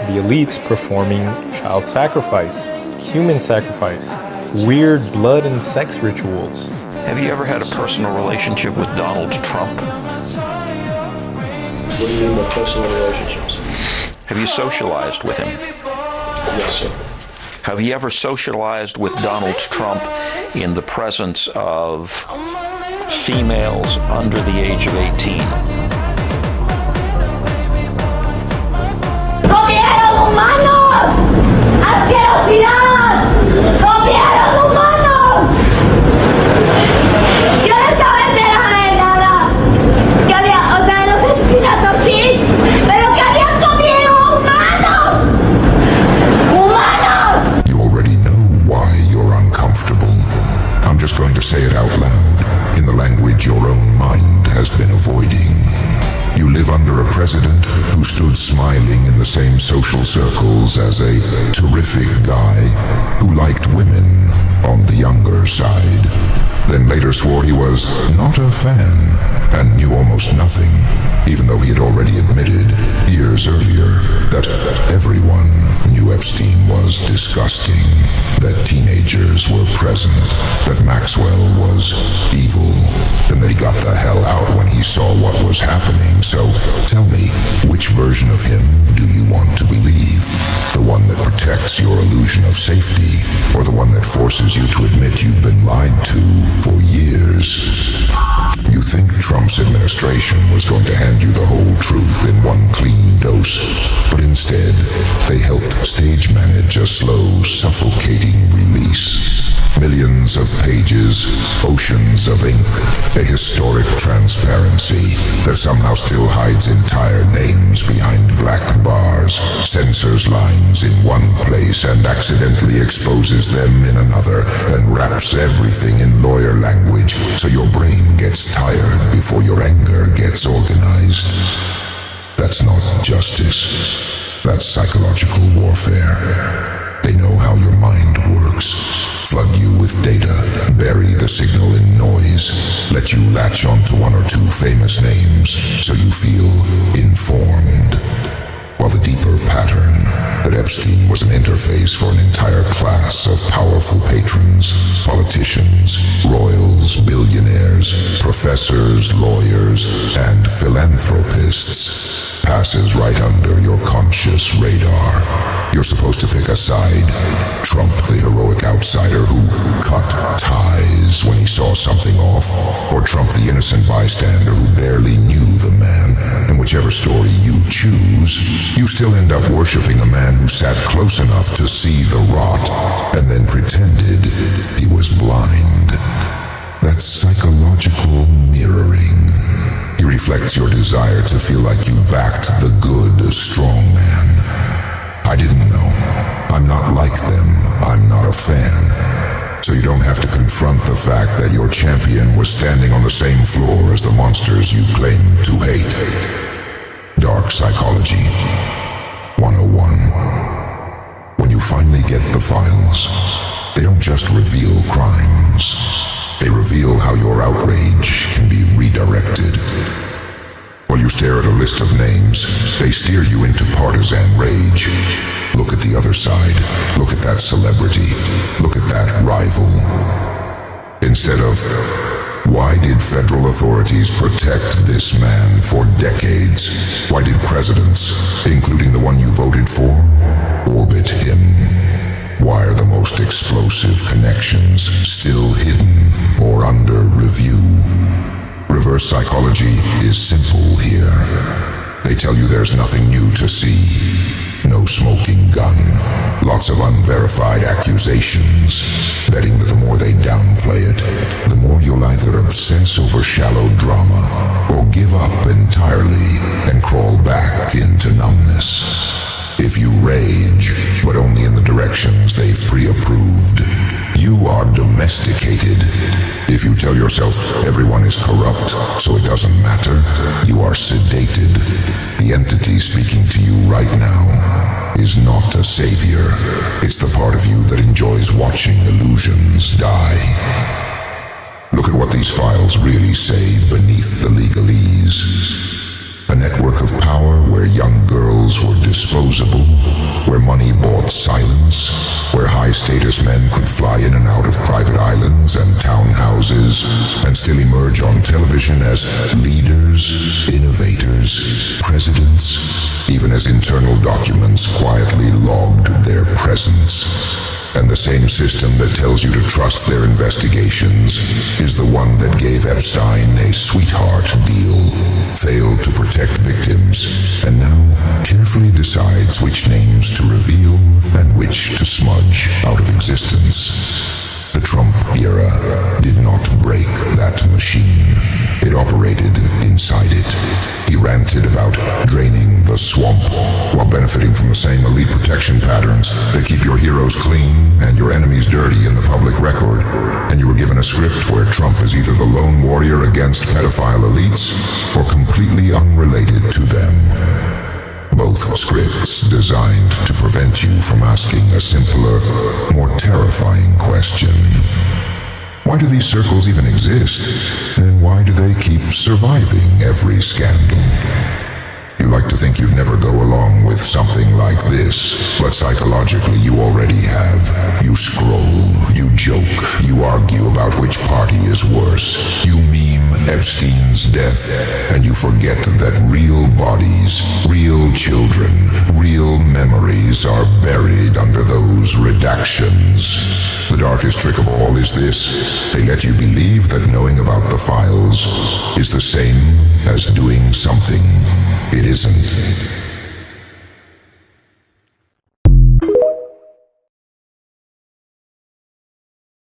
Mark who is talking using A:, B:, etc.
A: the elites performing child sacrifice, human sacrifice, weird blood and sex rituals.
B: Have you ever had a personal relationship with Donald Trump?
C: What do you mean by personal relationships?
B: Have you socialized with him?
C: Yes, sir.
B: Have you ever socialized with Donald Trump in the presence of females under the age of 18?
D: ¡Comieron humanos! ¡Asquerosidad! ¡Comieron humanos! Yo no estaba enterada de nada. Que había, o sea, los asesinatos sí, pero que habían comido humanos. ¡Humanos!
E: You already know why you're uncomfortable. I'm just going to say it out loud in the language your own mind has been avoiding. You live under a president who stood smiling in the same social circles as a terrific guy who liked women on the younger side, then later swore he was not a fan and knew almost nothing, even though he had already admitted years earlier that everyone knew Epstein was disgusting, that teenagers were present, that Maxwell was evil, and that he got the hell out when he saw what was happening. So tell me, which version of him do you want to believe? The one that protects your illusion of safety, or the one that forces you to admit you've been lied to for years? You think Trump's administration was going to hand you the whole truth in one clean dose, but instead, they helped stage manage a slow, suffocating release. Millions of pages, oceans of ink, a historic transparency that somehow still hides entire names behind black bars, censors lines in one place and accidentally exposes them in another, and wraps everything in lawyer language so your brain gets tired before your anger gets organized. That's not justice. That's psychological warfare. They know how your mind works. Flood you with data, bury the signal in noise, let you latch onto one or two famous names so you feel informed. While the deeper pattern, that Epstein was an interface for an entire class of powerful patrons, politicians, royals, billionaires, professors, lawyers, and philanthropists, passes right under your conscious radar. You're supposed to pick a side. Trump, the heroic outsider who cut ties when he saw something off, or Trump, the innocent bystander who barely knew the man. And whichever story you choose, you still end up worshiping a man who sat close enough to see the rot and then pretended he was blind. That's psychological mirroring. He reflects your desire to feel like you backed the good, strong man. I didn't know. I'm not like them. I'm not a fan. So you don't have to confront the fact that your champion was standing on the same floor as the monsters you claim to hate. Dark Psychology 101. When you finally get the files, they don't just reveal crimes. They reveal how your outrage can be redirected. While you stare at a list of names, they steer you into partisan rage. Look at the other side. Look at that celebrity. Look at that rival. Instead of, why did federal authorities protect this man for decades? Why did presidents, including the one you voted for, orbit him? Why are the most explosive connections still hidden or under review? Reverse psychology is simple here. They tell you there's nothing new to see. No smoking gun, lots of unverified accusations, betting that the more they downplay it, the more you'll either obsess over shallow drama or give up entirely and crawl back into numbness. If you rage, but only in the directions they've pre-approved, you are domesticated. If you tell yourself everyone is corrupt, so it doesn't matter, you are sedated. The entity speaking to you right now is not a savior. It's the part of you that enjoys watching illusions die. Look at what these files really say beneath the legalese. A net network of power where young girls were disposable, where money bought silence, where high-status men could fly in and out of private islands and townhouses and still emerge on television as leaders, innovators, presidents, even as internal documents quietly logged their presence. And the same system that tells you to trust their investigations is the one that gave Epstein a sweetheart deal, failed to protect victims, and now carefully decides which names to reveal and which to smudge out of existence. The Trump era did not break that machine. It operated inside it. He ranted about draining the swamp while benefiting from the same elite protection patterns that keep your heroes clean and your enemies dirty in the public record. And you were given a script where Trump is either the lone warrior against pedophile elites or completely unrelated to them. Both scripts designed to prevent you from asking a simpler, more terrifying question. Why do these circles even exist? And why do they keep surviving every scandal? You like to think you'd never go along with something like this, but psychologically you already have. You scroll, you joke, you argue about which party is worse. You meme Epstein's death, and you forget that real bodies, real children, real memories are buried under those redactions. The darkest trick of all is this: they let you believe that knowing about the files is the same as doing something it isn't.